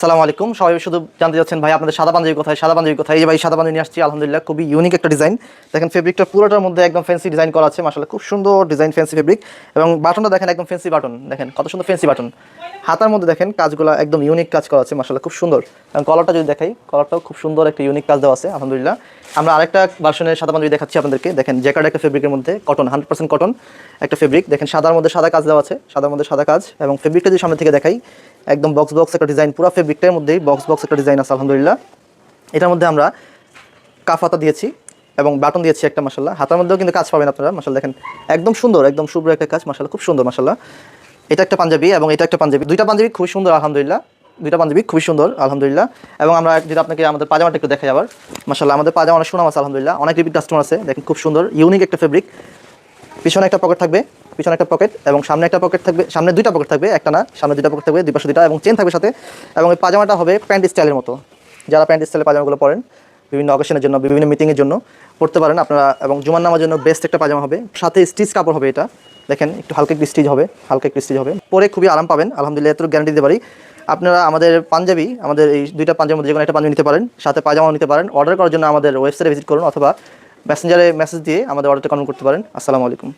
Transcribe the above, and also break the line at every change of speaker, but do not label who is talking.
আসসালামু আলাইকুম। সবাই শুধু জানতে চাচ্ছেন ভাই আপনাদের সাদা পাঞ্জাবি কোথায়, সাদা পাঞ্জাবি কোথায়? এই যে ভাই সাদা পাঞ্জাবি নিয়ে আসছি, আলহামদুলিল্লাহ খুবই ইউনিক একটা ডিজাইন। দেখেন ফেব্রিকটা পুরোটার মধ্যে একদম ফ্যান্সি ডিজাইন করা আছে, মাশাআল্লাহ খুব সুন্দর ডিজাইন, ফ্যান্সি ফেব্রিক। এবং বাটনটা দেখেন একদম ফ্যান্সি বাটন, দেখেন কত সুন্দর ফ্যান্সি বাটন। হাতার মধ্যে দেখেন কাজগুলো একদম ইউনিক কাজ করা আছে, মাশাআল্লাহ খুব সুন্দর। এবং কলারটা যদি দেখাই, কলারটাও খুব সুন্দর একটা ইউনিক কাজ দেওয়া আছে আলহামদুলিল্লাহ। আমরা আরেকটা ভার্সনের সাদা পাঞ্জাবি দেখাচ্ছি আপনাদেরকে। দেখেন জ্যাকার্ড একটা ফেব্রিকের মধ্যে কটন, 100% কটন একটা ফেব্রিক। দেখেন সাদার মধ্যে সাদা কাজ দেওয়া আছে, সাদার মধ্যে সাদা কাজ। এবং ফেব্রিকটা যদি সামনে থেকে দেখাই, একদম বক্স বক্স একটা ডিজাইন, পুরো ফেব্রিকটার মধ্যেই বক্স বক্স একটা ডিজাইন আছে আলহামদুলিল্লাহ। এটার মধ্যে আমরা কাফ হাতা দিয়েছি এবং বাটন দিয়েছি একটা, মাশাআল্লাহ। হাতার মধ্যেও কিন্তু কাজ পাবেন আপনারা, মাশাআল্লাহ দেখেন একদম সুন্দর, একদম শুভ্র একটা কাজ, মাশাআল্লাহ খুব সুন্দর মাশাআল্লাহ। এটা একটা পাঞ্জাবি এবং এটা একটা পাঞ্জাবি, দুইটা পাঞ্জাবি খুবই সুন্দর আলহামদুলিল্লাহ, দুইটা পাঞ্জাবি খুবই সুন্দর আলহামদুলিল্লাহ। এবং আমরা যদি আপনাকে আমাদের পাজামাটা একটু দেখাই আবার, মাশাআল্লাহ আমাদের পাজামা অনেক সুনাম আছে আলহামদুলিল্লাহ, অনেক রিপিট কাস্টমার আছে। দেখেন খুব সুন্দর ইউনিক একটা ফেব্রিক। পিছনে একটা পকেট থাকবে, পিছনে একটা পকেট এবং সামনে একটা পকেট থাকবে, সামনে দুইটা পকেট থাকবে, একটা না সামনে দুইটা পকেট থাকবে, দুই পাশে দুইটা, এবং চেন থাকবে সাথে। এবং এই পাজামাটা হবে প্যান্ট স্টাইলের মতো, যারা প্যান্ট স্টাইলের পাজামাগুলো পরেন বিভিন্ন অকেশনের জন্য, বিভিন্ন মিটিংয়ের জন্য পড়তে পারেন আপনারা। এবং জুমার নামার জন্য বেস্ট একটা পাজামা হবে, সাথে স্টিচ কাপড় হবে এটা। দেখেন একটু হালকা একটু স্টিচ হবে, হালকা একটু স্টিচ হবে, পরে খুবই আরাম পাবেন আলহামদুলিল্লাহ, এত গ্যারান্টি দিতে পারি। আপনারা আমাদের পাঞ্জাবি, আমাদের এই দুইটা পাঞ্জাবির মধ্যে যে কোনো একটা পাঞ্জাবি নিতে পারেন, সাথে পাজামাও নিতে পারেন। অর্ডার করার জন্য আমাদের ওয়েবসাইটে ভিজিট করুন অথবা মেসেঞ্জারে মেসেজ দিয়ে আমাদের অর্ডারটা কনফার্ম করতে পারেন। আসসালামু আলাইকুম।